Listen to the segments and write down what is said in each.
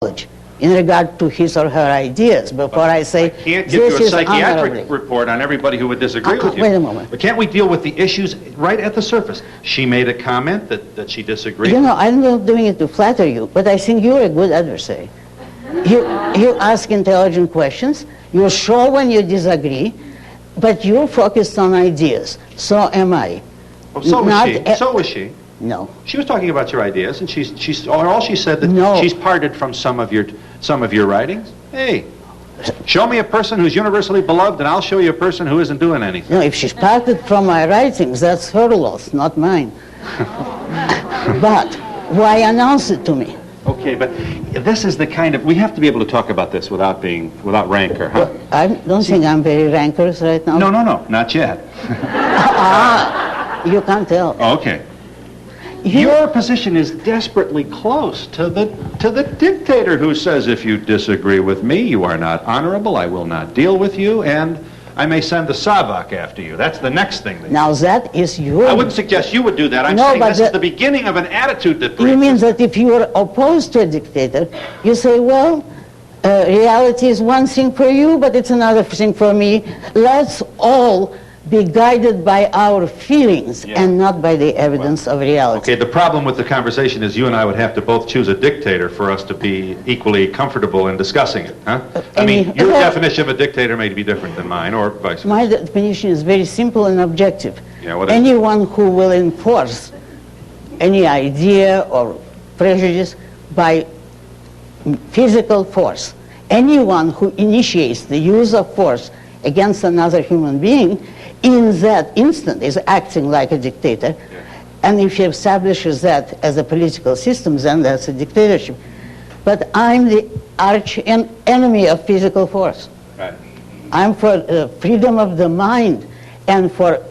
in regard to his or her ideas before I say I can't give you a psychiatric report on everybody who would disagree with you. Wait a moment. But can't we deal with the issues right at the surface? She made a comment that she disagreed. You know, I'm not doing it to flatter you, but I think you're a good adversary. You ask intelligent questions, you're sure when you disagree, but you're focused on ideas. So am I. Oh, so was she. So was she. No. She was talking about your ideas, and all she said that she's parted from some of your writings. Hey, show me a person who's universally beloved, and I'll show you a person who isn't doing anything. No, if she's parted from my writings, that's her loss, not mine. But why announce it to me? Okay, but this is the kind of, we have to be able to talk about this without rancor, huh? Well, I don't think I'm very rancorous right now. No, not yet. You can't tell. Okay. Your position is desperately close to the dictator who says, if you disagree with me, you are not honorable, I will not deal with you, and I may send the Savak after you. That's the next thing. Now that is your... I wouldn't suggest you would do that. I'm saying this is the beginning of an attitude that... You mean that if you are opposed to a dictator, you say, well, reality is one thing for you, but it's another thing for me. Let's all be guided by our feelings and not by the evidence of reality. Okay, the problem with the conversation is you and I would have to both choose a dictator for us to be equally comfortable in discussing it, huh? I mean, your definition of a dictator may be different than mine, or vice versa. My definition is very simple and objective. Yeah, what is Anyone who will enforce any idea or prejudice by physical force, anyone who initiates the use of force against another human being, in that instant is acting like a dictator. And if he establishes that as a political system, then that's a dictatorship. But I'm the arch enemy of physical force. Right. I'm for freedom of the mind and for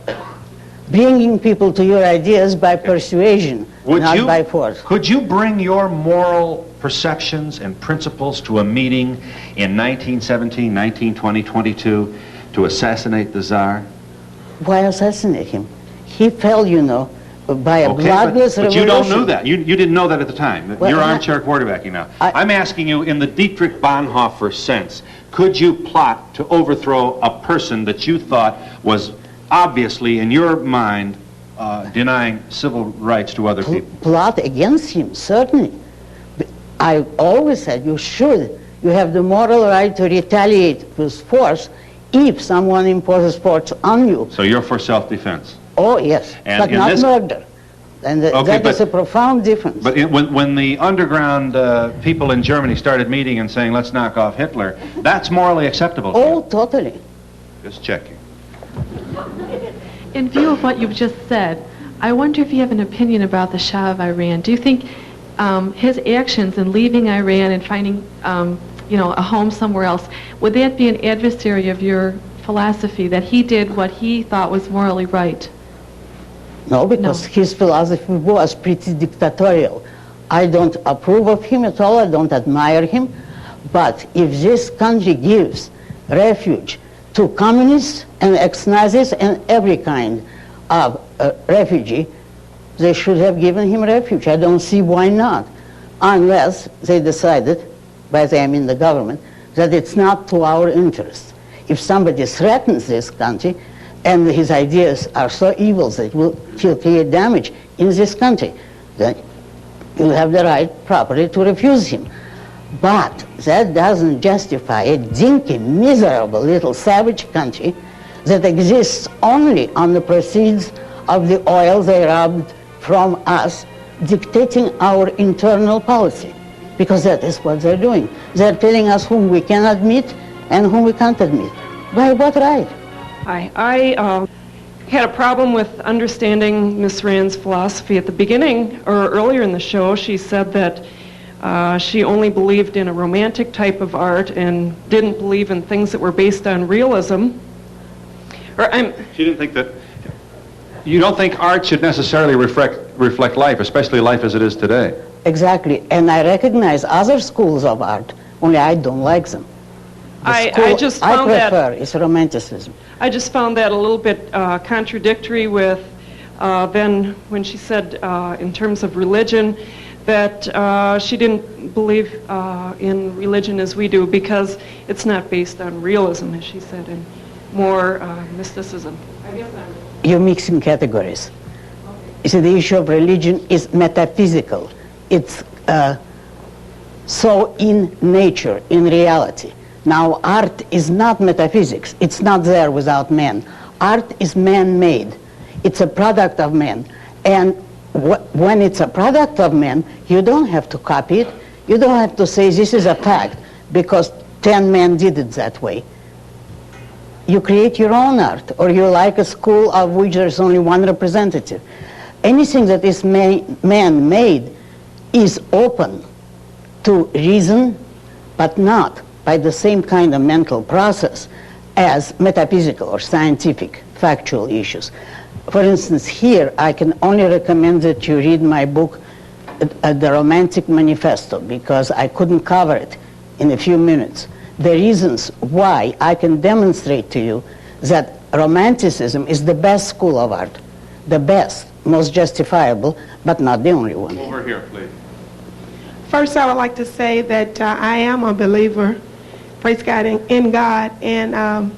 bringing people to your ideas by persuasion, not by force. Could you bring your moral perceptions and principles to a meeting in 1917, 1920, 22 to assassinate the Tsar? Why assassinate him? He fell, you know, by a bloodless revolution. But you don't know that. You didn't know that at the time. Well, you're armchair quarterbacking now. I'm asking you in the Dietrich Bonhoeffer sense, could you plot to overthrow a person that you thought was obviously, in your mind, denying civil rights to other people? Plot against him, certainly. I always said you should. You have the moral right to retaliate with force if someone imposes force on you. So you're for self-defense? Oh, yes, but not murder. And that is a profound difference. But when the underground people in Germany started meeting and saying, let's knock off Hitler, that's morally acceptable? Oh, totally. Just checking. In view of what you've just said, I wonder if you have an opinion about the Shah of Iran. Do you think his actions in leaving Iran and finding a home somewhere else, would that be an adversary of your philosophy, that he did what he thought was morally right? No, because his philosophy was pretty dictatorial. I don't approve of him at all, I don't admire him, but if this country gives refuge to communists and ex-Nazis and every kind of refugee, they should have given him refuge. I don't see why not, unless they decided, by they I mean the government, that it's not to our interest. If somebody threatens this country and his ideas are so evil that it will create damage in this country, then you have the right properly to refuse him. But that doesn't justify a dinky, miserable little savage country that exists only on the proceeds of the oil they robbed from us, dictating our internal policy. Because that is what they're doing. They're telling us whom we can admit and whom we can't admit. By what right? Hi. I had a problem with understanding Ms. Rand's philosophy. At the beginning, or earlier in the show, she said that she only believed in a romantic type of art and didn't believe in things that were based on realism. She didn't think that... You don't think art should necessarily reflect life, especially life as it is today? Exactly, and I recognize other schools of art, only I don't like them. I prefer is romanticism. I just found that a little bit contradictory with then when she said in terms of religion that she didn't believe in religion as we do because it's not based on realism, as she said, and more mysticism. I guess You're mixing categories. You see, the issue of religion is metaphysical. It's so in nature, in reality. Now, art is not metaphysics. It's not there without man. Art is man-made. It's a product of man. And when it's a product of man, you don't have to copy it. You don't have to say this is a fact because 10 men did it that way. You create your own art, or you're like a school of which there's only one representative. Anything that is man-made is open to reason, but not by the same kind of mental process as metaphysical or scientific factual issues. For instance, here I can only recommend that you read my book, The Romantic Manifesto, because I couldn't cover it in a few minutes. The reasons why I can demonstrate to you that Romanticism is the best school of art, the best, most justifiable, but not the only one. Over here, please. First, I would like to say that I am a believer, praise God, in God. And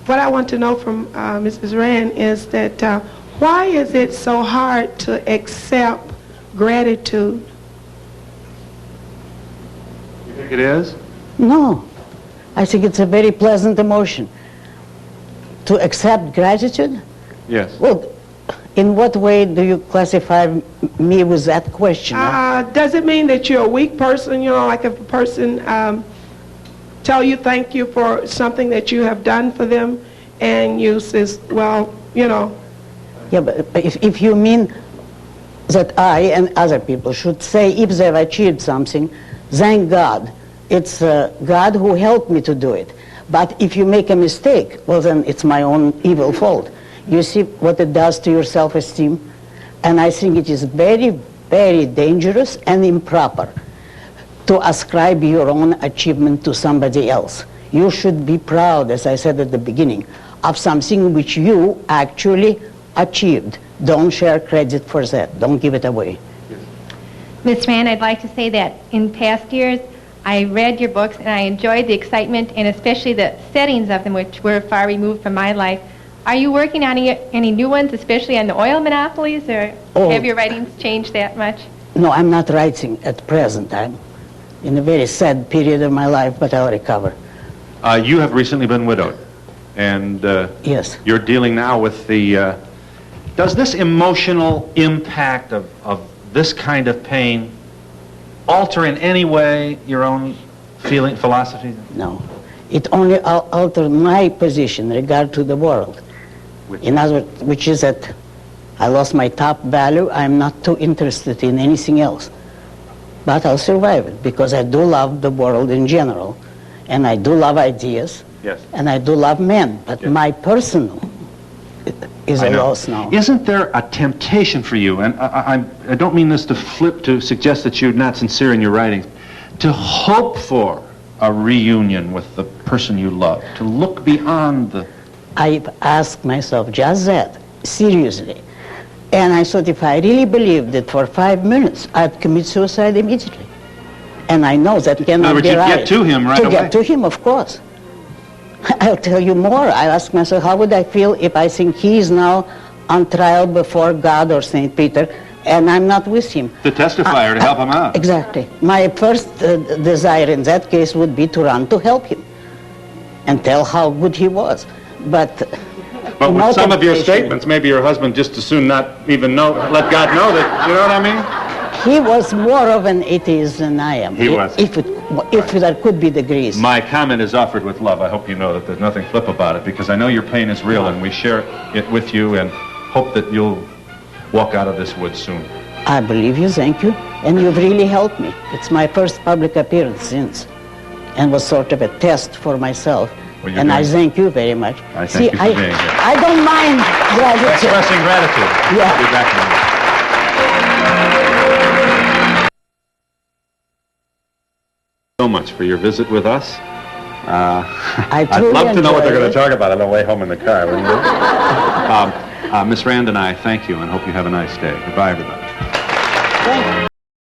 what I want to know from Mrs. Rand is that why is it so hard to accept gratitude? You think it is? No. I think it's a very pleasant emotion. To accept gratitude? Yes. Well, in what way do you classify me with that question? Does it mean that you're a weak person? You know, like if a person tell you thank you for something that you have done for them, and you says, well, you know. Yeah, but if you mean that I and other people should say if they've achieved something, thank God. It's God who helped me to do it. But if you make a mistake, well, then it's my own evil fault. You see what it does to your self-esteem? And I think it is very, very dangerous and improper to ascribe your own achievement to somebody else. You should be proud, as I said at the beginning, of something which you actually achieved. Don't share credit for that. Don't give it away. Ms. Rand, I'd like to say that in past years, I read your books and I enjoyed the excitement and especially the settings of them, which were far removed from my life. Are you working on any new ones, especially on the oil monopolies, or have your writings changed that much? No, I'm not writing at present. I'm in a very sad period of my life, but I'll recover. You have recently been widowed, and yes, you're dealing now with the... does this emotional impact of this kind of pain alter in any way your own feeling, philosophy? No. It only altered my position in regard to the world. In other words, which is that I lost my top value. I'm not too interested in anything else. But I'll survive it because I do love the world in general. And I do love ideas. Yes. And I do love men. But yes, my personal is a loss now. Isn't there a temptation for you, and I don't mean this to flip to suggest that you're not sincere in your writings, to hope for a reunion with the person you love, to look beyond the... I've asked myself just that, seriously. And I thought if I really believed it for 5 minutes, I'd commit suicide immediately. And I know that cannot be right. You'd get to him right away. To get to him, of course. I'll tell you more. I ask myself, how would I feel if I think he is now on trial before God or St. Peter, and I'm not with him? To testify or to help him out. Exactly. My first desire in that case would be to run to help him and tell how good he was. But with some of your statements, maybe your husband just as soon not even know, let God know that, you know what I mean? He was more of an atheist than I am. He was. If there could be degrees. My comment is offered with love. I hope you know that there's nothing flip about it, because I know your pain is real, and we share it with you, and hope that you'll walk out of this wood soon. I believe you, thank you. And you've really helped me. It's my first public appearance since, and was sort of a test for myself. Well, and I thank you very much. I thank you for being here. I don't mind gratitude. Expressing gratitude. Yeah. I'll be back in a minute. So much for your visit with us. I'd love to know what they're going to talk about on the way home in the car, wouldn't you? Miss Rand and I thank you and hope you have a nice day. Goodbye, everybody. Thank you.